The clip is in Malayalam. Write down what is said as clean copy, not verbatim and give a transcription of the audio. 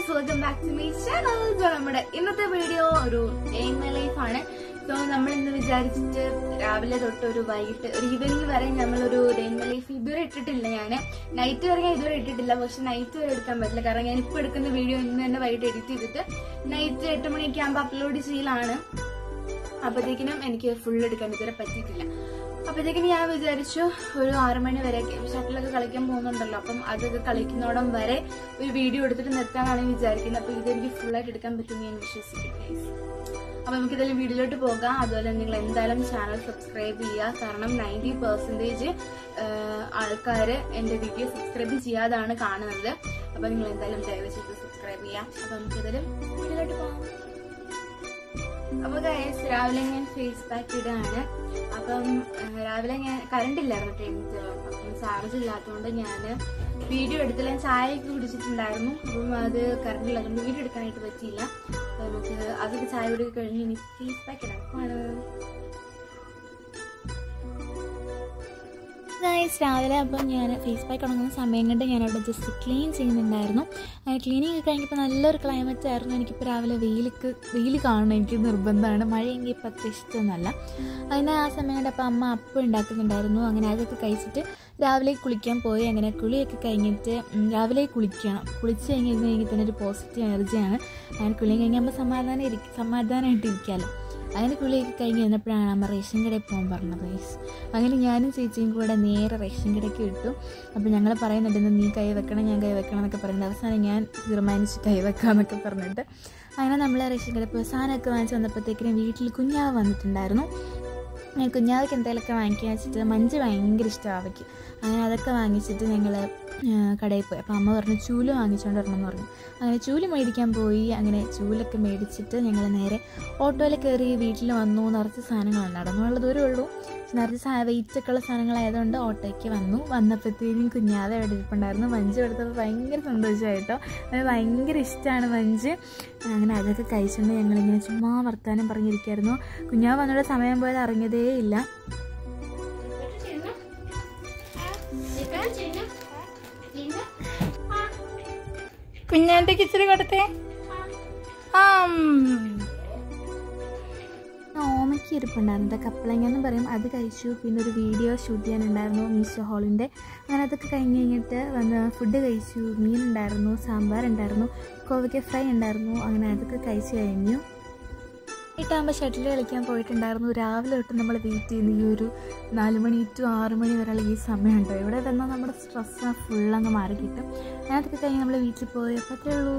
guys, welcome back to my channel. So നമ്മുടെ ഇന്നത്തെ വീഡിയോ ഒരു ഡേ ഇൻ മൈ ലൈഫ് ആണ്. സോ നമ്മൾ ഇന്ന് വിചാരിച്ചിട്ട് രാവിലെ തൊട്ട് ഒരു വൈകിട്ട് ഒരു ഈവനിങ് വരെ നമ്മളൊരു ഡേ ഇൻ മൈ ലൈഫ് ഇതുവരെ ഇട്ടിട്ടില്ല. ഞാൻ നൈറ്റ് വരെ ഞാൻ ഇതുവരെ ഇട്ടിട്ടില്ല. പക്ഷെ നൈറ്റ് വരെ എടുക്കാൻ പറ്റില്ല, കാരണം ഞാൻ ഇപ്പൊ എടുക്കുന്ന വീഡിയോ ഇന്ന് തന്നെ വൈകിട്ട് എഡിറ്റ് ചെയ്തിട്ട് നൈറ്റ് 8 മണിയൊക്കെ ആകുമ്പോൾ അപ്ലോഡ് ചെയ്യലാണ്. അപ്പോഴത്തേക്കിനും എനിക്ക് ഫുൾ എടുക്കാൻ ഇതുവരെ പറ്റിയിട്ടില്ല. അപ്പോഴത്തേക്കും ഞാൻ വിചാരിച്ചു ഒരു 6 മണി വരെയൊക്കെ ഷട്ടിലൊക്കെ കളിക്കാൻ പോകുന്നുണ്ടല്ലോ, അപ്പം അതൊക്കെ കളിക്കുന്നോടം വരെ ഒരു വീഡിയോ എടുത്തിട്ട് നിർത്താനാണ് വിചാരിക്കുന്നത്. അപ്പൊ ഇതെനിക്ക് ഫുള്ളായിട്ട് എടുക്കാൻ പറ്റുമെന്ന് ഞാൻ വിശ്വസിക്കുന്നു. അപ്പൊ നമുക്ക് ഇതെല്ലാം വീഡിയോയിലോട്ട് പോകാം. അതുപോലെ നിങ്ങൾ എന്തായാലും ചാനൽ സബ്സ്ക്രൈബ് ചെയ്യുക, കാരണം 90% ആൾക്കാർ എന്റെ വീഡിയോ സബ്സ്ക്രൈബ് ചെയ്യാതാണ് കാണുന്നത്. അപ്പൊ നിങ്ങൾ എന്തായാലും ദയവ് ചെയ്ത് സബ്സ്ക്രൈബ് ചെയ്യാം. അപ്പൊ നമുക്ക് ഇതെല്ലാം വീഡിയോയിലോട്ട് പോകാം. അപ്പൊ ഗൈസ്, രാവിലെ ഞാൻ ഫേസ് പാക്ക് ഇടാണ്. അപ്പം രാവിലെ ഞാൻ കറണ്ട് ഇല്ലായിരുന്നു, അപ്പം ചാർജ് ഇല്ലാത്തതുകൊണ്ട് ഞാൻ വീഡിയോ എടുത്തില്ല. ഞാൻ ചായയൊക്കെ കുടിച്ചിട്ടുണ്ടായിരുന്നു, അപ്പം അത് കറണ്ട് ഇല്ലാത്തതുകൊണ്ട് വീഡിയോ എടുക്കാനായിട്ട് പറ്റിയില്ല. അപ്പൊ നമുക്ക് അതൊക്കെ ചായ കുടി കഴിഞ്ഞ് ഇനി ഫേസ് പാക്ക് ഇടാണ്. രാവിലെ അപ്പം ഞാൻ ഫേസ് പാക്ക് ഉണങ്ങുന്ന സമയം കൊണ്ട് ഞാനവിടെ ജസ്റ്റ് ക്ലീൻ ചെയ്യുന്നുണ്ടായിരുന്നു. ക്ലീനിങ് ഒക്കെ കഴിഞ്ഞപ്പോൾ നല്ലൊരു ക്ലൈമറ്റ് ആയിരുന്നു. എനിക്കിപ്പോൾ രാവിലെ വെയിൽ കാണണം, എനിക്ക് നിർബന്ധമാണ്. മഴയെങ്കിൽ ഇപ്പം അത്ര ഇഷ്ടമൊന്നുമല്ല. അതിന് ആ സമയം കൊണ്ട് അപ്പം അമ്മ അപ്പം ഉണ്ടാക്കുന്നുണ്ടായിരുന്നു. അങ്ങനെ അതൊക്കെ കഴിച്ചിട്ട് രാവിലെ കുളിക്കാൻ പോയി. അങ്ങനെ കുളിയൊക്കെ കഴിഞ്ഞിട്ട് രാവിലെ കുളിച്ച് കഴിഞ്ഞിരുന്നെങ്കിൽ തന്നെ ഒരു പോസിറ്റീവ് എനർജിയാണ്. അങ്ങനെ കുളി കഴിഞ്ഞാൽ സമാധാനമായിട്ട് ഇരിക്കാമല്ലോ. അങ്ങനെ കുളിയൊക്കെ കഴിഞ്ഞ് കഴിഞ്ഞപ്പോഴാണ് അമ്മ റേഷൻ കടയിൽ പോകാൻ പറഞ്ഞത്. അങ്ങനെ ഞാനും ചേച്ചിയും കൂടെ നേരെ റേഷൻ കടയ്ക്ക് വിട്ടു. അപ്പോൾ ഞങ്ങൾ പറയുന്നുണ്ടെന്ന് നീ കൈ വെക്കണം, ഞാൻ കൈ വെക്കണം എന്നൊക്കെ പറയുന്നത്. അവസാനം ഞാൻ തീരുമാനിച്ച് കൈ വെക്കാമെന്നൊക്കെ പറഞ്ഞിട്ട് അങ്ങനെ നമ്മൾ റേഷൻ കടയിൽ പോയി സാധനമൊക്കെ വാങ്ങിച്ച് വന്നപ്പോഴത്തേക്കിനും വീട്ടിൽ കുഞ്ഞാവ് വന്നിട്ടുണ്ടായിരുന്നു. കുഞ്ഞാവയ്ക്ക് എന്തെങ്കിലുമൊക്കെ വാങ്ങിക്കാൻ വെച്ചിട്ട് മഞ്ച് ഭയങ്കര ഇഷ്ടമാണ് അവയ്ക്ക്. അങ്ങനെ അതൊക്കെ വാങ്ങിച്ചിട്ട് ഞങ്ങൾ കടയിൽ പോയി. അപ്പോൾ അമ്മ പറഞ്ഞു ചൂല് വാങ്ങിച്ചുകൊണ്ട് വരണം എന്ന് പറഞ്ഞു. അങ്ങനെ ചൂല് മേടിക്കാൻ പോയി. അങ്ങനെ ചൂലൊക്കെ മേടിച്ചിട്ട് ഞങ്ങൾ നേരെ ഓട്ടോയിൽ കയറി വീട്ടിൽ വന്നു. നിറച്ച് സാധനങ്ങളുണ്ട്, നടന്നുള്ള ദൂരമേ ഉള്ളൂ. നിറച്ച് വെയിറ്റൊക്കെ ഉള്ള സാധനങ്ങളായതുകൊണ്ട് ഓട്ടോയ്ക്ക് വന്നപ്പോഴത്തേക്കും കുഞ്ഞാവെ അവിടെ ഇരിപ്പുണ്ടായിരുന്നു. മഞ്ച് എടുത്തപ്പോൾ ഭയങ്കര സന്തോഷമായിട്ടോ. അത് ഭയങ്കര ഇഷ്ടമാണ് മഞ്ച്. അങ്ങനെ അതൊക്കെ കഴിച്ചുകൊണ്ട് ഞങ്ങളിങ്ങനെ ചുമ്മാ വർത്താനം പറഞ്ഞിരിക്കുമായിരുന്നു. കുഞ്ഞാവ് വന്നിട്ട് സമയം പോയത് അറിഞ്ഞതേ ഇല്ല. കുഞ്ഞാൻ്റെ ഇച്ചിരി കൊടുത്തേ. ഓമയ്ക്ക് ഇരിപ്പുണ്ടായിരുന്നു, കപ്പളങ്ങ എന്ന് പറയും. അത് കഴിച്ചു. പിന്നെ ഒരു വീഡിയോ ഷൂട്ട് ചെയ്യാനുണ്ടായിരുന്നു മീശോ ഹോളിൻ്റെ. അങ്ങനെ അതൊക്കെ കഴിഞ്ഞ് കഴിഞ്ഞിട്ട് വന്ന് ഫുഡ് കഴിച്ചു. മീനുണ്ടായിരുന്നു, സാമ്പാറുണ്ടായിരുന്നു, കോവയ്ക്ക ഫ്രൈ ഉണ്ടായിരുന്നു. അങ്ങനെ അതൊക്കെ കഴിച്ച് കഴിഞ്ഞു. ഇട്ടാകുമ്പോൾ ഷട്ടിൽ കളിക്കാൻ പോയിട്ടുണ്ടായിരുന്നു. രാവിലെ തൊട്ട് നമ്മൾ വെയിറ്റ് ചെയ്യുന്ന ഈ ഒരു 4 മണി to 6 മണി വരെയുള്ള ഈ സമയമുണ്ടോ, ഇവിടെ വന്നാൽ നമ്മുടെ സ്ട്രെസ് ഫുള്ളങ്ങ് മാറി കിട്ടും. അതൊക്കെ കഴിഞ്ഞ് നമ്മൾ വീട്ടിൽ പോയി. അപ്പോൾ അത്രേ ഉള്ളൂ.